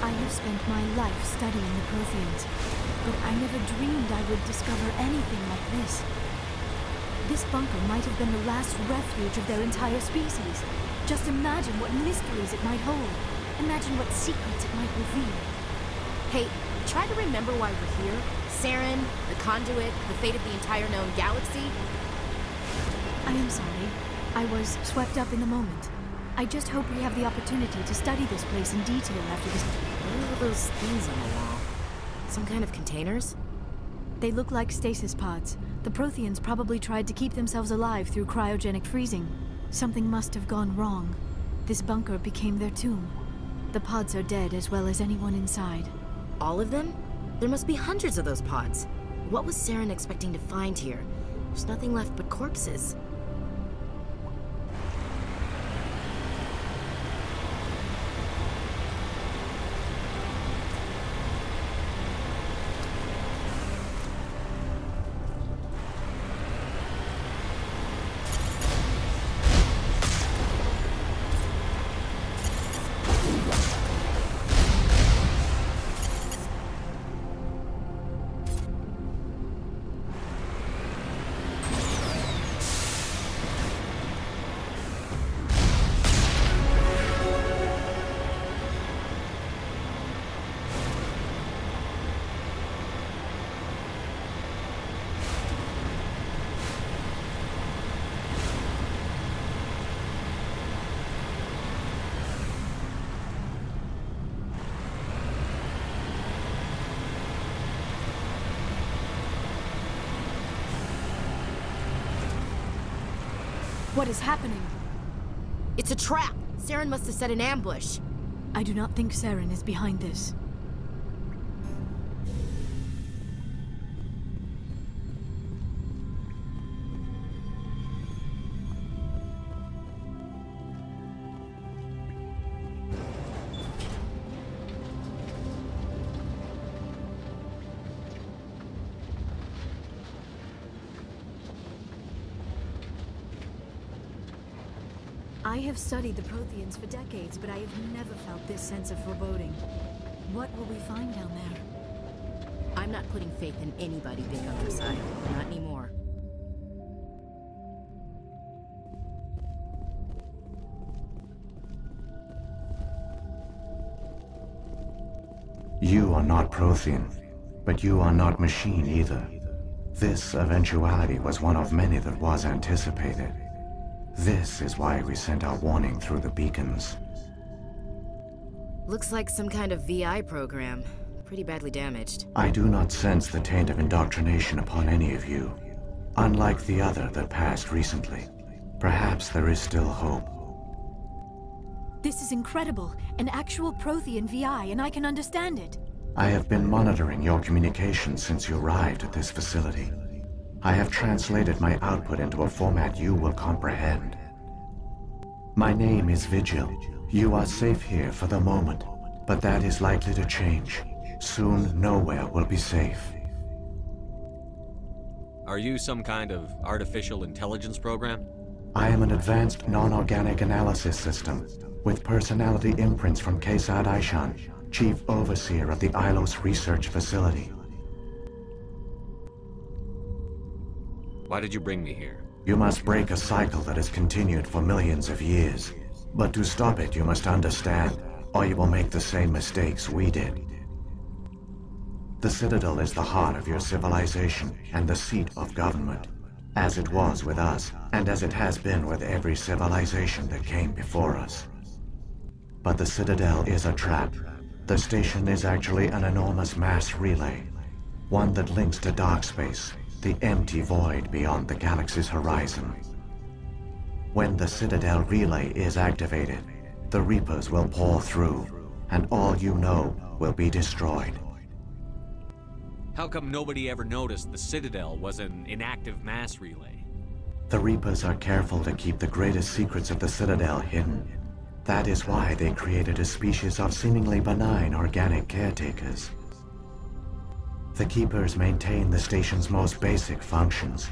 I have spent my life studying the Protheans, but I never dreamed I would discover anything like this. This bunker might have been the last refuge of their entire species. Just imagine what mysteries it might hold. Imagine what secrets it might reveal. Hey, try to remember why we're here. Saren, the Conduit, the fate of the entire known galaxy. I am sorry. I was swept up in the moment. I just hope we have the opportunity to study this place in detail after this. What are all those things on the wall? Some kind of containers? They look like stasis pods. The Protheans probably tried to keep themselves alive through cryogenic freezing. Something must have gone wrong. This bunker became their tomb. The pods are dead as well as anyone inside. All of them? There must be hundreds of those pods. What was Saren expecting to find here? There's nothing left but corpses. What is happening? It's a trap! Saren must have set an ambush. I do not think Saren is behind this. I have studied the Protheans for decades, but I have never felt this sense of foreboding. What will we find down there? I'm not putting faith in anybody big on our side. Not anymore. You are not Prothean, but you are not machine either. This eventuality was one of many that was anticipated. This is why we sent our warning through the beacons. Looks like some kind of VI program. Pretty badly damaged. I do not sense the taint of indoctrination upon any of you. Unlike the other that passed recently. Perhaps there is still hope. This is incredible. An actual Prothean VI, and I can understand it. I have been monitoring your communications since you arrived at this facility. I have translated my output into a format you will comprehend. My name is Vigil. You are safe here for the moment, but that is likely to change. Soon, nowhere will be safe. Are you some kind of artificial intelligence program? I am an advanced non-organic analysis system, with personality imprints from Kesad Aishan, Chief Overseer of the Ilos Research Facility. Why did you bring me here? You must break a cycle that has continued for millions of years. But to stop it, you must understand, or you will make the same mistakes we did. The Citadel is the heart of your civilization and the seat of government, as it was with us, and as it has been with every civilization that came before us. But the Citadel is a trap. The station is actually an enormous mass relay, one that links to dark space, the empty void beyond the galaxy's horizon. When the Citadel relay is activated, the Reapers will pour through, and all you know will be destroyed. How come nobody ever noticed the Citadel was an inactive mass relay? The Reapers are careful to keep the greatest secrets of the Citadel hidden. That is why they created a species of seemingly benign organic caretakers. The Keepers maintain the station's most basic functions.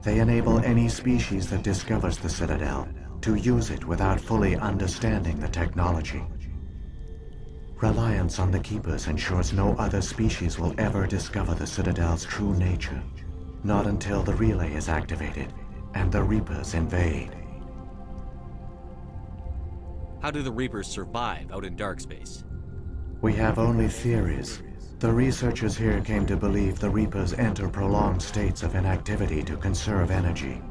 They enable any species that discovers the Citadel to use it without fully understanding the technology. Reliance on the Keepers ensures no other species will ever discover the Citadel's true nature. Not until the relay is activated and the Reapers invade. How do the Reapers survive out in dark space? We have only theories. The researchers here came to believe the Reapers enter prolonged states of inactivity to conserve energy.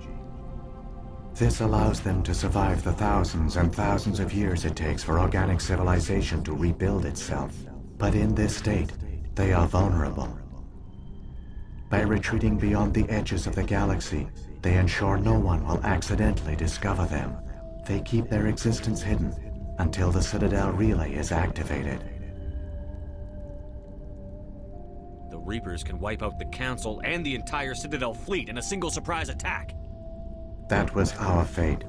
This allows them to survive the thousands and thousands of years it takes for organic civilization to rebuild itself. But in this state, they are vulnerable. By retreating beyond the edges of the galaxy, they ensure no one will accidentally discover them. They keep their existence hidden until the Citadel relay is activated. The Reapers can wipe out the Council and the entire Citadel fleet in a single surprise attack. That was our fate.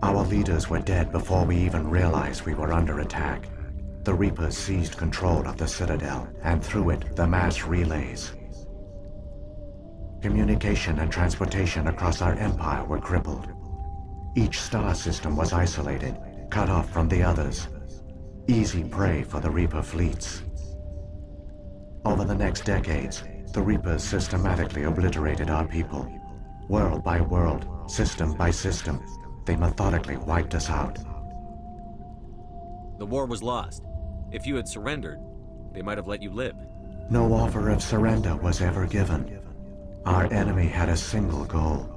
Our leaders were dead before we even realized we were under attack. The Reapers seized control of the Citadel, and through it, the mass relays. Communication and transportation across our empire were crippled. Each star system was isolated, cut off from the others. Easy prey for the Reaper fleets. Over the next decades, the Reapers systematically obliterated our people. World by world, system by system, they methodically wiped us out. The war was lost. If you had surrendered, they might have let you live. No offer of surrender was ever given. Our enemy had a single goal: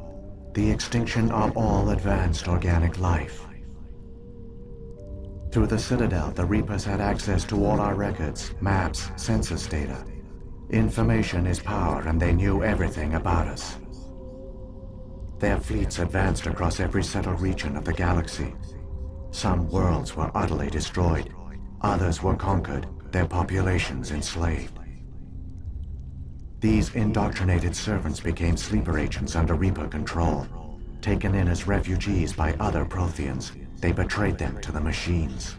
the extinction of all advanced organic life. Through the Citadel, the Reapers had access to all our records, maps, census data. Information is power, and they knew everything about us. Their fleets advanced across every settled region of the galaxy. Some worlds were utterly destroyed. Others were conquered, their populations enslaved. These indoctrinated servants became sleeper agents under Reaper control. Taken in as refugees by other Protheans, they betrayed them to the machines.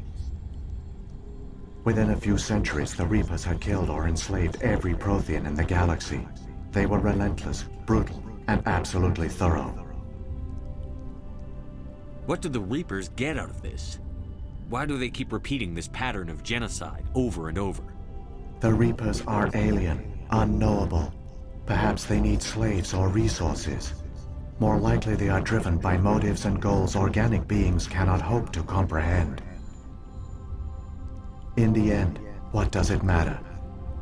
Within a few centuries, the Reapers had killed or enslaved every Prothean in the galaxy. They were relentless, brutal, and absolutely thorough. What do the Reapers get out of this? Why do they keep repeating this pattern of genocide over and over? The Reapers are alien, unknowable. Perhaps they need slaves or resources. More likely they are driven by motives and goals organic beings cannot hope to comprehend. In the end, what does it matter?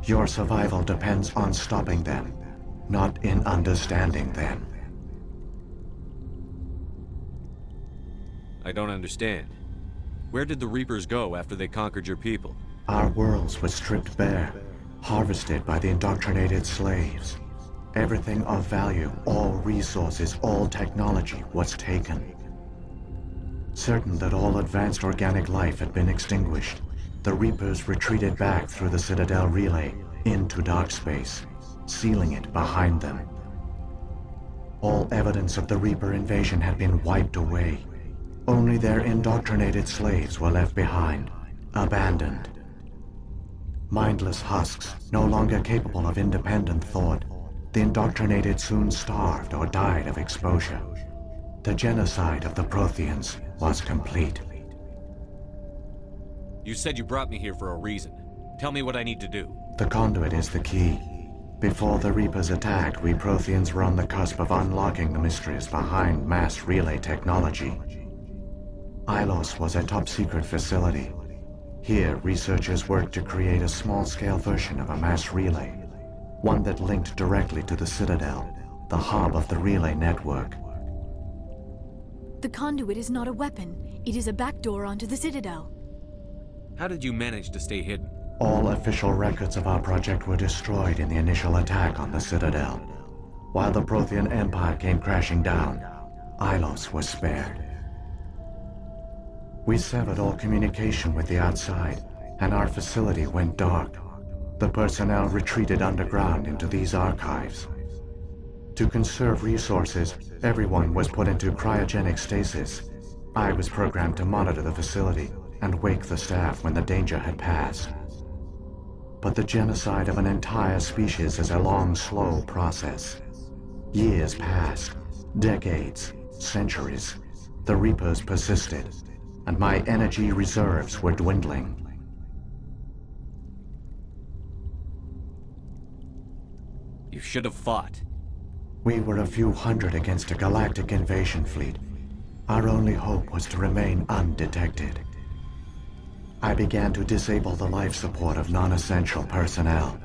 Your survival depends on stopping them, not in understanding them. I don't understand. Where did the Reapers go after they conquered your people? Our worlds were stripped bare, harvested by the indoctrinated slaves. Everything of value, all resources, all technology was taken. Certain that all advanced organic life had been extinguished, the Reapers retreated back through the Citadel relay into dark space, sealing it behind them. All evidence of the Reaper invasion had been wiped away. Only their indoctrinated slaves were left behind, abandoned. Mindless husks, no longer capable of independent thought, the indoctrinated soon starved or died of exposure. The genocide of the Protheans was complete. You said you brought me here for a reason. Tell me what I need to do. The conduit is the key. Before the Reapers attacked, we Protheans were on the cusp of unlocking the mysteries behind mass relay technology. Ilos was a top-secret facility. Here, researchers worked to create a small-scale version of a mass relay, one that linked directly to the Citadel, the hub of the relay network. The conduit is not a weapon. It is a backdoor onto the Citadel. How did you manage to stay hidden? All official records of our project were destroyed in the initial attack on the Citadel. While the Prothean Empire came crashing down, Ilos was spared. We severed all communication with the outside, and our facility went dark. The personnel retreated underground into these archives. To conserve resources, everyone was put into cryogenic stasis. I was programmed to monitor the facility and wake the staff when the danger had passed. But the genocide of an entire species is a long, slow process. Years passed, decades, centuries. The Reapers persisted, and my energy reserves were dwindling. You should have fought. We were a few hundred against a galactic invasion fleet. Our only hope was to remain undetected. I began to disable the life support of non-essential personnel.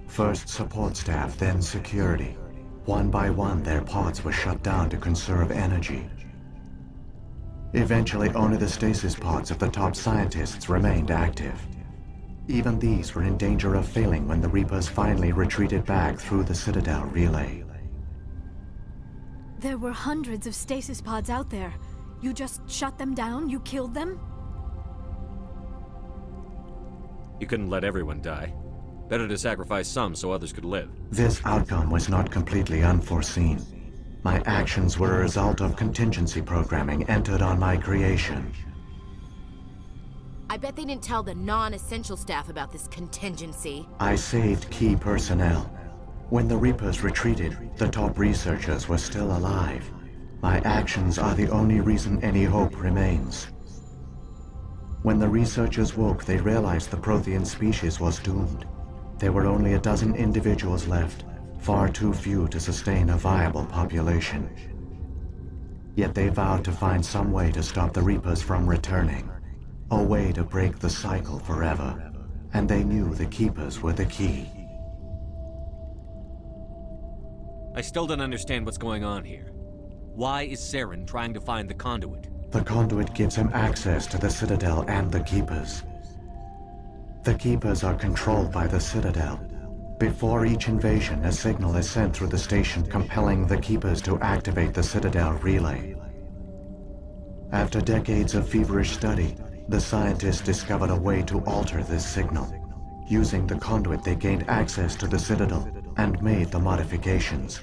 First support staff, then security. One by one, their pods were shut down to conserve energy. Eventually, only the stasis pods of the top scientists remained active. Even these were in danger of failing when the Reapers finally retreated back through the Citadel relay. There were hundreds of stasis pods out there. You just shut them down? You killed them? You couldn't let everyone die. Better to sacrifice some so others could live. This outcome was not completely unforeseen. My actions were a result of contingency programming entered on my creation. I bet they didn't tell the non-essential staff about this contingency. I saved key personnel. When the Reapers retreated, the top researchers were still alive. My actions are the only reason any hope remains. When the researchers woke, they realized the Prothean species was doomed. There were only a dozen individuals left, far too few to sustain a viable population. Yet they vowed to find some way to stop the Reapers from returning. A way to break the cycle forever. And they knew the Keepers were the key. I still don't understand what's going on here. Why is Saren trying to find the conduit? The conduit gives him access to the Citadel and the Keepers. The Keepers are controlled by the Citadel. Before each invasion, a signal is sent through the station compelling the Keepers to activate the Citadel relay. After decades of feverish study, the scientists discovered a way to alter this signal. Using the conduit, they gained access to the Citadel and made the modifications.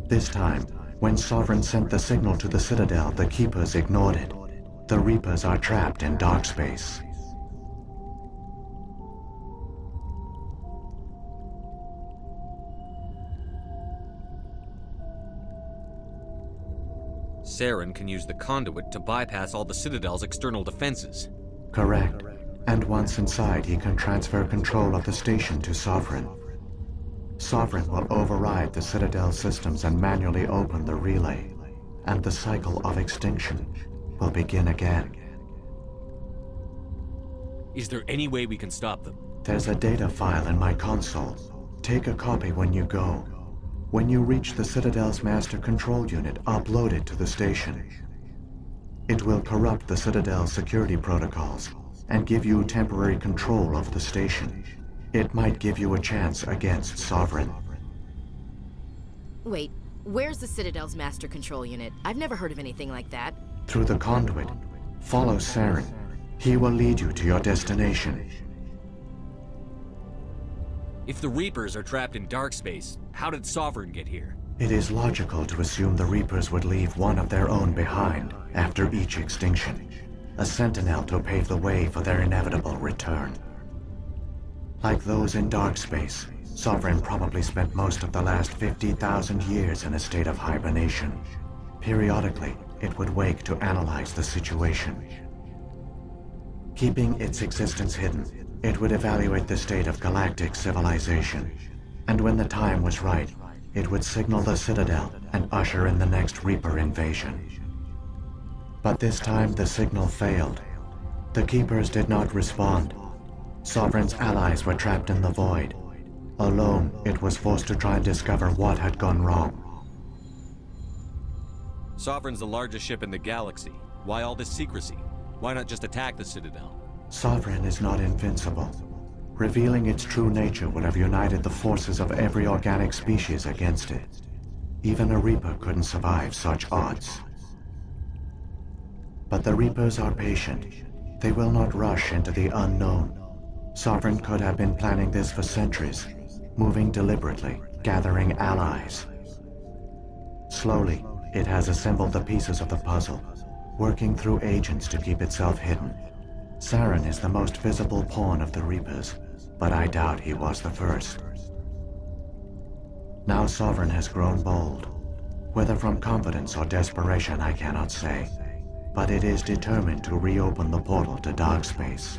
This time, when Sovereign sent the signal to the Citadel, the Keepers ignored it. The Reapers are trapped in dark space. Saren can use the conduit to bypass all the Citadel's external defenses. Correct. And once inside, he can transfer control of the station to Sovereign. Sovereign will override the Citadel systems and manually open the relay, and the cycle of extinction will begin again. Is there any way we can stop them? There's a data file in my console. Take a copy when you go. When you reach the Citadel's master control unit, upload it to the station. It will corrupt the Citadel's security protocols and give you temporary control of the station. It might give you a chance against Sovereign. Wait, where's the Citadel's master control unit? I've never heard of anything like that. Through the conduit, follow Saren. He will lead you to your destination. If the Reapers are trapped in dark space, how did Sovereign get here? It is logical to assume the Reapers would leave one of their own behind after each extinction. A sentinel to pave the way for their inevitable return. Like those in dark space, Sovereign probably spent most of the last 50,000 years in a state of hibernation. Periodically, it would wake to analyze the situation. Keeping its existence hidden, it would evaluate the state of galactic civilization. And when the time was right, it would signal the Citadel and usher in the next Reaper invasion. But this time the signal failed. The Keepers did not respond. Sovereign's allies were trapped in the void. Alone, it was forced to try and discover what had gone wrong. Sovereign's the largest ship in the galaxy. Why all this secrecy? Why not just attack the Citadel? Sovereign is not invincible. Revealing its true nature would have united the forces of every organic species against it. Even a Reaper couldn't survive such odds. But the Reapers are patient. They will not rush into the unknown. Sovereign could have been planning this for centuries, moving deliberately, gathering allies. Slowly, it has assembled the pieces of the puzzle, working through agents to keep itself hidden. Saren is the most visible pawn of the Reapers, but I doubt he was the first. Now Sovereign has grown bold. Whether from confidence or desperation, I cannot say. But it is determined to reopen the portal to dark space.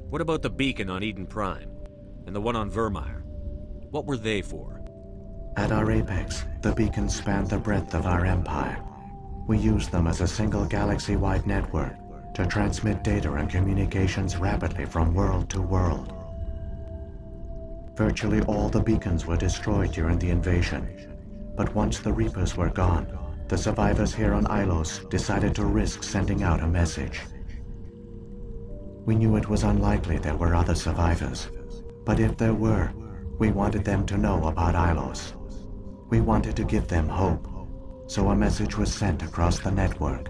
What about the beacon on Eden Prime? And the one on Vermeer. What were they for? At our apex, the beacons spanned the breadth of our empire. We used them as a single galaxy-wide network to transmit data and communications rapidly from world to world. Virtually all the beacons were destroyed during the invasion, but once the Reapers were gone, the survivors here on Ilos decided to risk sending out a message. We knew it was unlikely there were other survivors, but if there were, we wanted them to know about Ilos. We wanted to give them hope, so a message was sent across the network.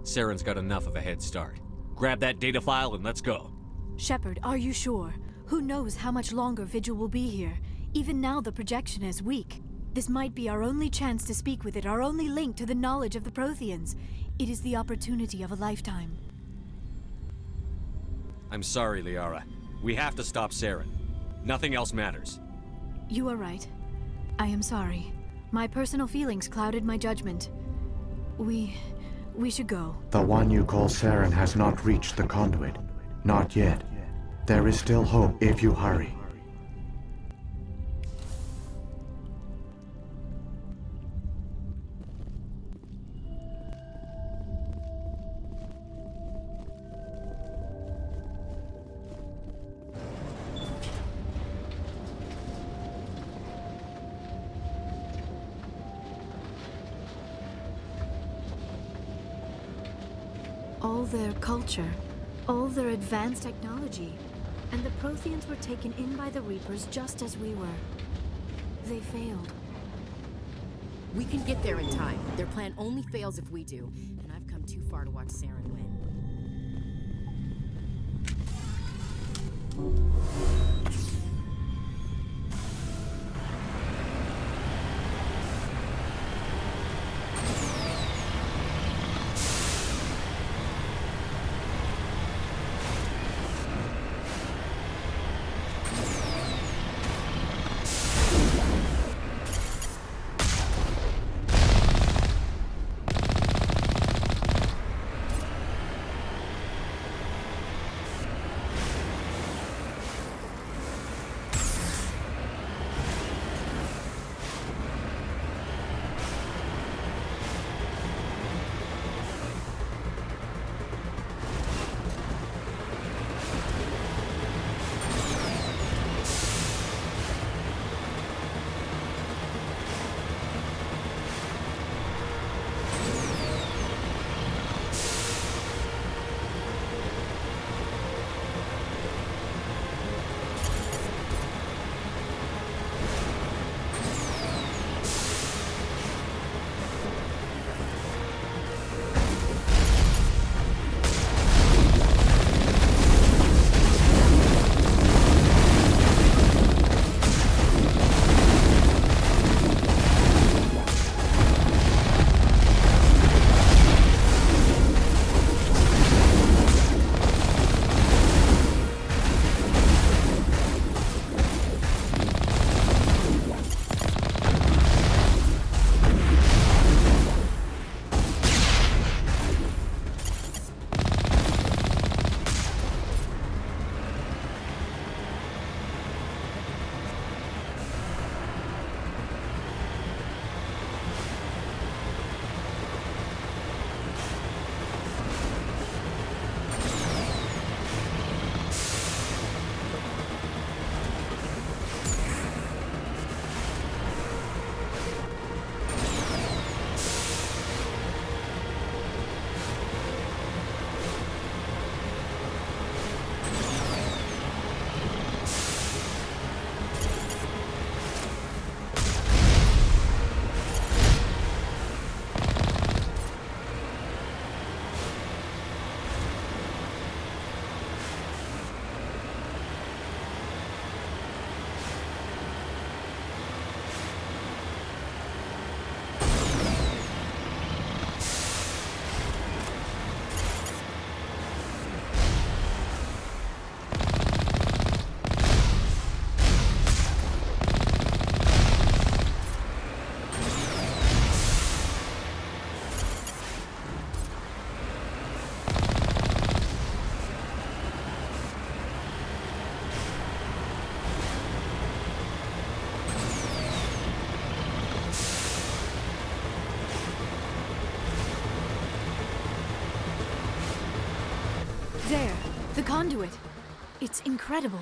Saren's got enough of a head start. Grab that data file and let's go. Shepard, are you sure? Who knows how much longer Vigil will be here? Even now the projection is weak. This might be our only chance to speak with it, our only link to the knowledge of the Protheans. It is the opportunity of a lifetime. I'm sorry, Liara. We have to stop Saren. Nothing else matters. You are right. I am sorry. My personal feelings clouded my judgment. We should go. The one you call Saren has not reached the conduit. Not yet. There is still hope if you hurry. All their culture, all their advanced technology, and the Protheans were taken in by the Reapers just as we were. They failed. We can get there in time. Their plan only fails if we do, and I've come too far to watch Saren win. conduit. It's incredible.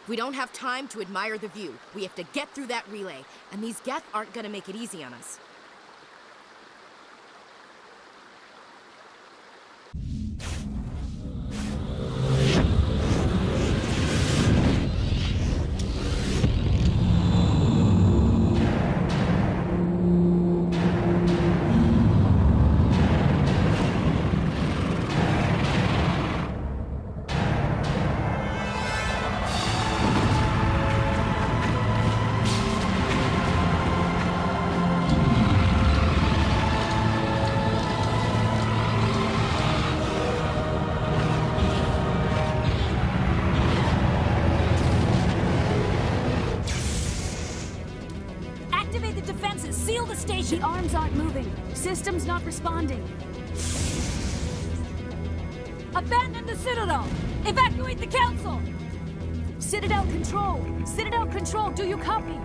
We don't have time to admire the view. We have to get through that relay, and these Geth aren't gonna make it easy on us. Activate the defenses! Seal the station! The arms aren't moving. Systems not responding. Abandon the Citadel! Evacuate the Council! Citadel Control! Citadel Control, do you copy?